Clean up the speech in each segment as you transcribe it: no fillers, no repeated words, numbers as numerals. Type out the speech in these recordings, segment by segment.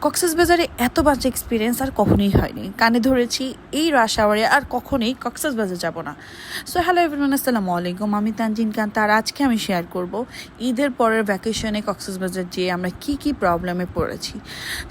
কক্সবাজারে এত বাজে এক্সপিরিয়েন্স আর কখনোই হয়নি। কানে ধরেছি এই রাশ আওয়ারে আর কখনোই কক্সবাজার যাব না। সো হ্যালো এভরিওয়ান, আসসালামু আলাইকুম। আমি তানজিন খান। তার আজকে আমি শেয়ার করব ঈদের পরের ভ্যাকেশনে কক্সবাজার যেয়ে আমরা কি প্রবলেমে পড়েছি।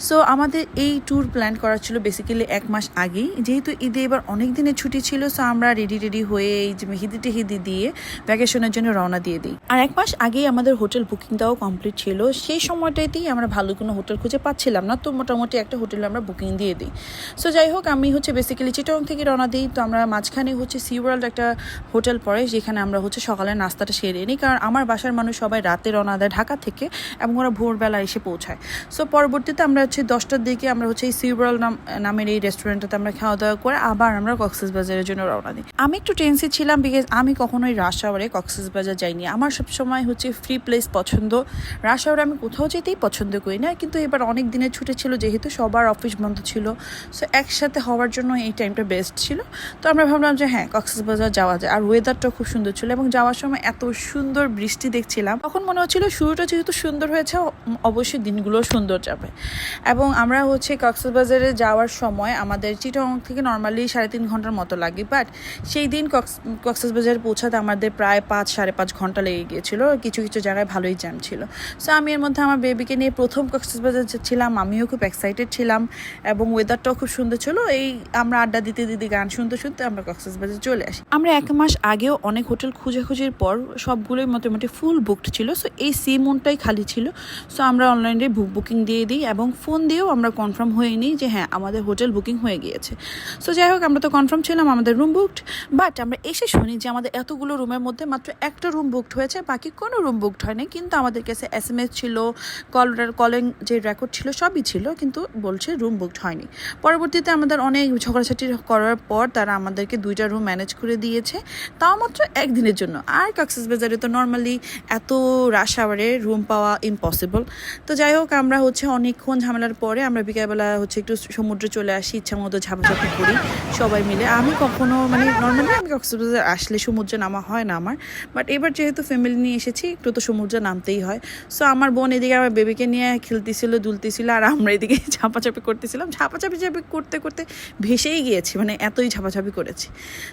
সো আমাদের এই ট্যুর প্ল্যান করা ছিল বেসিক্যালি 1 মাস আগেই, যেহেতু ঈদে এবার অনেক দিনের ছুটি ছিল। সো আমরা রেডি হয়ে এই যে মেহেদি দিয়ে ভ্যাকেশনের জন্য রওনা দিয়ে দিই। আর 1 মাস আগেই আমাদের হোটেল বুকিংটাও কমপ্লিট ছিল। সেই সময়টাতেই আমরা ভালো কোনো হোটেল খুঁজে পাচ্ছিলাম না, তো মোটামুটি একটা হোটেলে আমরা বুকিং দিয়ে দিই। সো যাই হোক, আমি বেসিক্যালি চিটাগং থেকে রওনা দিই। তো আমরা মাঝখানে সি ওয়ার্ল্ড একটা হোটেল পড়ে, যেখানে আমরা সকালের নাস্তাটা সেরে নিই, কারণ আমার বাসার মানুষ সবাই রাতে রওনা দেয় ঢাকা থেকে এবং ওরা ভোরবেলা এসে পৌঁছায়। সো পরবর্তীতে আমরা 10টার দিকে আমরা এই সি ওয়ার্ল্ড নামের এই রেস্টুরেন্টটাতে আমরা খাওয়া দাওয়া করে আবার আমরা কক্সবাজারের জন্য রওনা দিই। আমি একটু টেন্সি ছিলাম, বিকজ আমি কখনোই রাশ আওয়ারে কক্সবাজার যাইনি। আমার সবসময় ফ্রি প্লেস পছন্দ। রাশ আওয়ারে আমি কোথাও যেতেই পছন্দ করি না, কিন্তু এবার অনেক দিনের ছুটি ছিল, যেহেতু সবার অফিস বন্ধ ছিল। সো একসাথে হওয়ার জন্য এই টাইমটা বেস্ট ছিল। তো আমরা ভাবলাম যে হ্যাঁ, কক্সবাজার যাওয়া যায়। আর ওয়েদারটাও খুব সুন্দর ছিল, এবং যাওয়ার সময় এত সুন্দর বৃষ্টি দেখছিলাম, তখন মনে হচ্ছিল শুরুটা যেহেতু সুন্দর হয়েছে, অবশ্যই দিনগুলো সুন্দর যাবে। এবং আমরা কক্সবাজারে যাওয়ার সময় আমাদের চিটাগং থেকে নর্মালি 3.5 ঘন্টার মতো লাগে, বাট সেই দিন কক্সবাজারে পৌঁছাতে আমাদের প্রায় 5-5.5 ঘন্টা লেগে গিয়েছিল। কিছু জায়গায় ভালোই জ্যাম ছিল। সো আমি এর মধ্যে আমার বেবিকে নিয়ে প্রথম কক্সবাজার ছিলাম। আমিও খুব এক্সাইটেড ছিলাম, এবং ওয়েদারটাও খুব সুন্দর ছিল। এই আমরা আড্ডা দিতে গান শুনতে আমরা কক্সবাজার চলে আসি। আমরা 1 মাস আগেও অনেক হোটেল খুঁজির পর সবগুলোই মোটামুটি ফুল বুকড ছিল। সো এই সি মুনটাই খালি ছিল। সো আমরা অনলাইনে বুকিং দিয়ে দিই, এবং ফোন দিয়েও আমরা কনফার্ম হয়ে নিই যে হ্যাঁ, আমাদের হোটেল বুকিং হয়ে গিয়েছে। সো যাই হোক, আমরা তো কনফার্ম ছিলাম, আমাদের রুম বুকড। বাট আমরা এসে শুনি যে আমাদের এতগুলো রুমের মধ্যে মাত্র একটা রুম বুকড হয়েছে, বাকি কোনো রুম বুকড হয়নি। কিন্তু আমাদের কাছে SMS ছিল, কলিং যে রেকর্ড ছিল সবই ছিল, কিন্তু বলছে রুম বুকড হয়নি। পরবর্তীতে আমাদের অনেক ঝগড়াঝাটি করার পর তারা আমাদেরকে 2টা রুম ম্যানেজ করে দিয়েছে, তাও মাত্র একদিনের জন্য। আর কক্সবাজারে তো নর্মালি এত রাশ আওয়ারে রুম পাওয়া ইম্পসিবল। তো যাই হোক, আমরা অনেকক্ষণ ঝামেলার পরে আমরা বিকেলবেলা একটু সমুদ্রে চলে আসি, ইচ্ছা মতো ঝাপাঝাপি করি সবাই মিলে। আমি কখনো নর্মালি আমি কক্সবাজার আসলে সমুদ্রে নামা হয় না আমার, বাট এবার যেহেতু ফ্যামিলি নিয়ে এসেছি, একটু তো সমুদ্রে নামতেই হয়। সো আমার বোন এদিকে আমার বেবিকে নিয়ে খেলতেছিল, দুলতেছিল, আর আমরা এদিকে ঝাপাঝাপি করতেছিলাম। ঝাপাঝাপি করতে ভেসেই গিয়েছি, এতই ঝাপাঝাপি করেছি।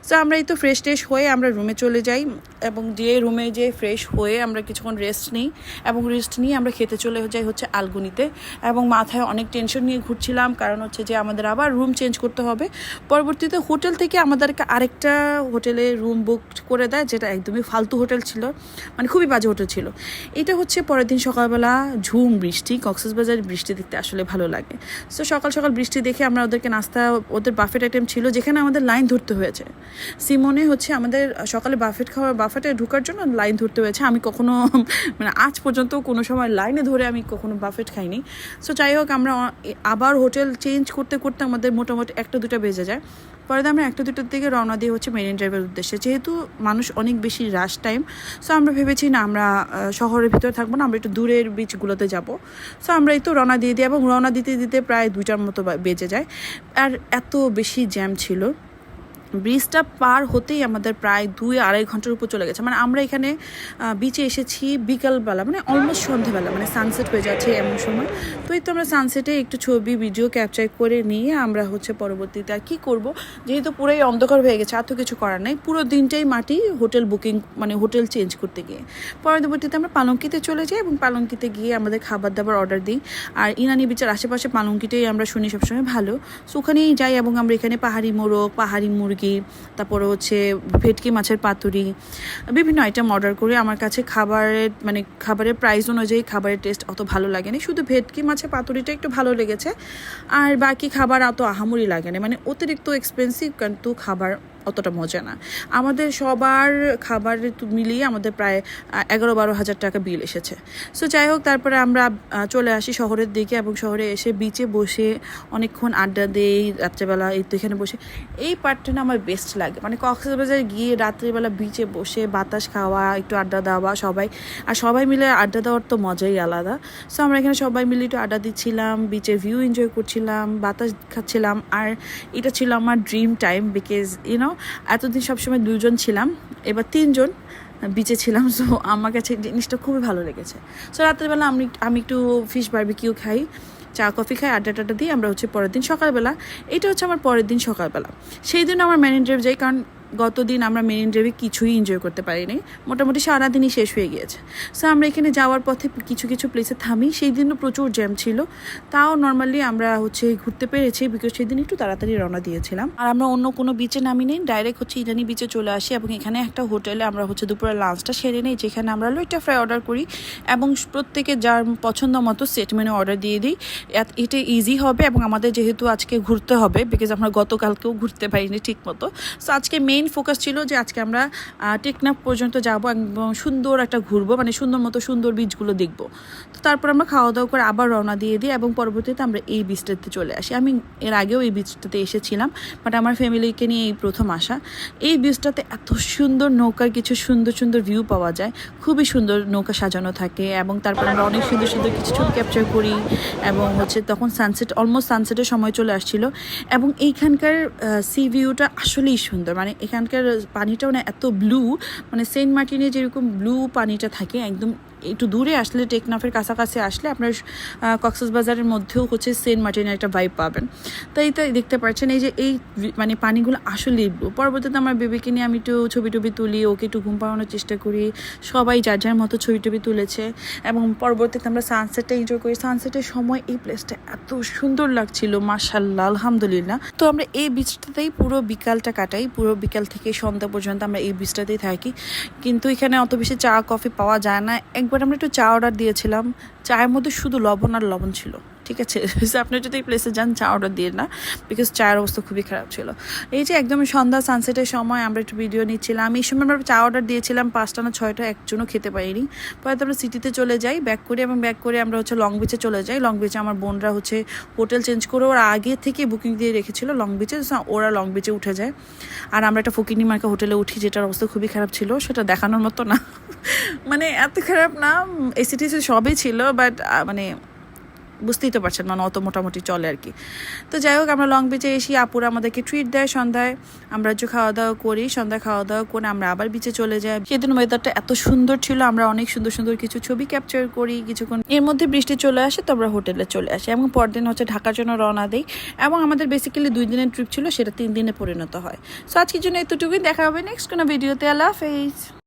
সো আমরা এই তো ফ্রেশ হয়ে আমরা রুমে চলে যাই, এবং রুমে ফ্রেশ হয়ে আমরা কিছুক্ষণ রেস্ট নিই, এবং রেস্ট নিয়ে আমরা খেতে চলে যাই আলগুনিতে। এবং মাথায় অনেক টেনশন নিয়ে ঘুরছিলাম, কারণ যে আমাদের আবার রুম চেঞ্জ করতে হবে। পরবর্তীতে হোটেল থেকে আমাদেরকে আরেকটা হোটেলে রুম বুক করে দেয়, যেটা একদমই ফালতু হোটেল ছিল, খুবই বাজে হোটেল ছিল। এটা পরের দিন সকালবেলা ঝুম বৃষ্টি। কক্সবাজারের বৃষ্টি দেখতে আসলে ভালো লাগে। সো সকাল বৃষ্টি দেখে আমরা ওদেরকে নাস্তা, ওদের বাফেট আইটেম ছিল, যেখানে আমাদের লাইন ধরতে হয়েছে। সিমনে আমাদের সকালে বাফেটে ঢোকার জন্য লাইন ধরতে হয়েছে। আমি কখনো আজ পর্যন্ত কোনো সময় লাইনে ধরে আমি কখনো বাফেট খাইনি। সো যাই হোক, আমরা আবার হোটেল চেঞ্জ করতে আমাদের মোটামুটি 1-2টা বেজে যায়। পরে আমরা 1-2টার দিকে রওনা দিয়ে মেরিন ড্রাইভের উদ্দেশ্যে। যেহেতু মানুষ অনেক বেশি রাশ টাইম, সো আমরা ভেবেছি না আমরা শহরের ভিতরে থাকবো না, আমরা একটু দূরের বিচগুলোতে যাব। সো আমরা এই তো রওনা দিয়ে দিই, এবং রওনা দিতে প্রায় 2টার মতো বেজে যায়। আর এত বেশি জ্যাম ছিল, ব্রিজটা পার হতেই আমাদের প্রায় 2-2.5 ঘন্টার উপর চলে গেছে। আমরা এখানে বিচে এসেছি বিকালবেলা, অলমোস্ট সন্ধ্যেবেলা, সানসেট হয়ে যাচ্ছে এমন সময়। তো এই তো আমরা সানসেটে একটু ছবি ভিডিও ক্যাপচার করে নিয়ে আমরা পরবর্তীতে আর কী করবো, যেহেতু পুরোই অন্ধকার হয়ে গেছে, আর তো কিছু করার নেই। পুরো দিনটাই মাটি হোটেল বুকিং, হোটেল চেঞ্জ করতে গিয়ে। পরবর্তীতে আমরা পালঙ্কিতে চলে যাই, এবং পালঙ্কিতে গিয়ে আমাদের খাবার দাবার অর্ডার দিই। আর ইনানি বিচের আশেপাশে পালঙ্কিতেই আমরা শুনি সবসময় ভালো। সো ওখানেই যাই, এবং আমরা এখানে পাহাড়ি মোরগ, পাহাড়ি মুরগি, তারপরে ভেটকি মাছের পাতুরি, বিভিন্ন আইটেম অর্ডার করি। আমার কাছে খাবারের প্রাইস অনুযায়ী খাবারের টেস্ট অত ভালো লাগেনি, শুধু ভেটকি মাছের পাতুরিটা একটু ভালো লেগেছে। আর বাকি খাবার অত আহামরি লাগেনি, অতিরিক্ত এক্সপেন্সিভ, কিন্তু খাবার অতটা মজা না। আমাদের সবার খাবার মিলিয়ে আমাদের প্রায় 11-12 হাজার টাকা বিল এসেছে। সো যাই হোক, তারপরে আমরা চলে আসি শহরের দিকে, এবং শহরে এসে বিচে বসে অনেকক্ষণ আড্ডা দিই রাত্রেবেলা। এই তো এখানে বসে এই পার্টটা না আমার বেস্ট লাগে, কক্সবাজার গিয়ে রাত্রিবেলা বিচে বসে বাতাস খাওয়া, একটু আড্ডা দেওয়া, সবাই মিলে আড্ডা দেওয়ার তো মজাই আলাদা। সো আমরা এখানে সবাই মিলে একটু আড্ডা দিচ্ছিলাম, বিচের ভিউ এনজয় করছিলাম, বাতাস খাচ্ছিলাম। আর এটা ছিল আমার ড্রিম টাইম, বিকজ এতদিন সবসময় 2জন ছিলাম, এবার 3জন বিচে ছিলাম। সো আমার কাছে জিনিসটা খুবই ভালো লেগেছে। সো রাত্রেবেলা আমি একটু ফিশ বারবিকিউ খাই, চা কফি খাই, আড্ডা টাড্ডা দিয়ে আমরা হচ্ছে পরের দিন সকালবেলা, এটা হচ্ছে আমার পরের দিন সকালবেলা, সেই দিন আমার মেরিন ড্রাইভ যাই, কারণ গতদিন আমরা মেরিন ড্রাইভে কিছুই এনজয় করতে পারিনি, মোটামুটি সারাদিনই শেষ হয়ে গিয়েছে। সো আমরা এখানে যাওয়ার পথে কিছু কিছু প্লেসে থামি, সেই দিনও প্রচুর জ্যাম ছিল, তাও নর্মালি আমরা হচ্ছে ঘুরতে পেরেছি, বিকজ সেই দিন একটু তাড়াতাড়ি রওনা দিয়েছিলাম। আর আমরা অন্য কোনো বিচে নামি নেই, ডাইরেক্ট হচ্ছে ইরানি বিচে চলে আসি, এবং এখানে একটা হোটেলে আমরা হচ্ছে দুপুরে লাঞ্চটা সেরে নিই, যেখানে আমরা লইটা ফ্রাই অর্ডার করি এবং প্রত্যেকে যার পছন্দ মতো সেট মেনু অর্ডার দিয়ে দিই। এটা ইজি হবে, এবং আমাদের যেহেতু আজকে ঘুরতে হবে, বিকজ আমরা গতকালকেও ঘুরতে পারিনি ঠিক মতো, সো আজকে মেইন ফোকাস ছিল যে আজকে আমরা টেকনাফ পর্যন্ত যাব এবং সুন্দর একটা ঘুরবো, মানে সুন্দর মতো সুন্দর বিচগুলো দেখবো। তো তারপর আমরা খাওয়া দাওয়া করে আবার রওনা দিয়ে দিই, এবং পরবর্তীতে আমরা এই বিচটাতে চলে আসি। আমি এর আগেও এই বিচটাতে এসেছিলাম, বাট আমার ফ্যামিলিকে নিয়ে এই প্রথম আসা। এই বিচটাতে এত সুন্দর নৌকার কিছু সুন্দর সুন্দর ভিউ পাওয়া যায়, খুবই সুন্দর নৌকা সাজানো থাকে, এবং তারপর আমরা অনেক সুন্দর সুন্দর কিছু ছবি ক্যাপচার করি, এবং হচ্ছে তখন সানসেট, অলমোস্ট সানসেটের সময় চলে আসছিল, এবং এইখানকার সি ভিউটা আসলেই সুন্দর, মানে এখানকার পানিটাও না এত ব্লু, মানে সেন্ট মার্টিনে যেরকম ব্লু পানিটা থাকে, একদম একটু দূরে আসলে টেকনাফের কাছাকাছি আসলে আপনার কক্সবাজারের মধ্যেও হচ্ছে সেন্ট মার্টিনের একটা ভাইব পাবেন। তাই দেখতে পাচ্ছেন এই যে এই মানে পানিগুলো আসলেই ব্লু। পরবর্তীতে আমার বেবিকে নিয়ে আমি একটু ছবি টবি তুলি, ওকে একটু ঘুম পাড়ানোর চেষ্টা করি, সবাই যার যার মতো ছবি টবি তুলেছে, এবং পরবর্তীতে আমরা সানসেটটা এনজয় করি। সানসেটের সময় এই প্লেসটা এত সুন্দর লাগছিল, মাশাআল্লাহ, আলহামদুলিল্লাহ। তো আমরা এই বিচটাতেই পুরো বিকালটা কাটাই, পুরো বিকাল থেকে সন্ধ্যা পর্যন্ত আমরা এই বিচটাতেই থাকি, কিন্তু এখানে অত বেশি চা কফি পাওয়া যায় না। একবার আমরা একটু চা অর্ডার দিয়েছিলাম, চায়ের মধ্যে শুধু লবণ আর লবণ ছিল, ঠিক আছে। আপনি যদি এই প্লেসে যান চা অর্ডার দিয়ে না, বিকজ চায়ের অবস্থা খুবই খারাপ ছিল। এই যে একদম সন্ধ্যা সানসেটের সময় আমরা একটু ভিডিও নিচ্ছিলাম, এই সময় আমরা চা অর্ডার দিয়েছিলাম 5টা না 6টা, একজনও খেতে পারিনি। পরে আমরা সিটিতে চলে যাই, ব্যাক করি, এবং ব্যাক করে আমরা হচ্ছে লং বিচে চলে যাই। লং বিচে আমার বোনরা হচ্ছে হোটেল চেঞ্জ করে ওরা আগে থেকে বুকিং দিয়ে রেখেছিল লং বিচে, ওরা লং বিচে উঠে যায়, আর আমরা একটা ফকিনি মার্কা হোটেলে উঠি, যেটার অবস্থা খুবই খারাপ ছিল, সেটা দেখানোর মতো না। মানে এত খারাপ না, এসিটিসি সবই ছিল, বাট মানে বুঝতেই তো পারছেন, মানে অত মোটামুটি চলে আর কি। তো যাই হোক, আমরা লং বিচে এসি, আপুরা আমাদেরকে ট্রিট দেয় সন্ধ্যায়, আমরা যে খাওয়া দাওয়া করি, সন্ধ্যায় খাওয়া দাওয়া করে আমরা আবার বিচে চলে যাই। সেদিন ওয়েদারটা এত সুন্দর ছিল, আমরা অনেক সুন্দর সুন্দর কিছু ছবি ক্যাপচার করি। কিছুক্ষণ এর মধ্যে বৃষ্টি চলে আসে, তো আমরা হোটেলে চলে আসি, এবং পরদিন হচ্ছে ঢাকার জন্য রওনা দিই, এবং আমাদের বেসিক্যালি 2 দিনের ট্রিপ ছিল, সেটা 3 দিনে পরিণত হয়। সো আজকের জন্য এতটুকুই, দেখা হবে নেক্সট কোনো ভিডিওতে। আল্লাহ হাফেজ।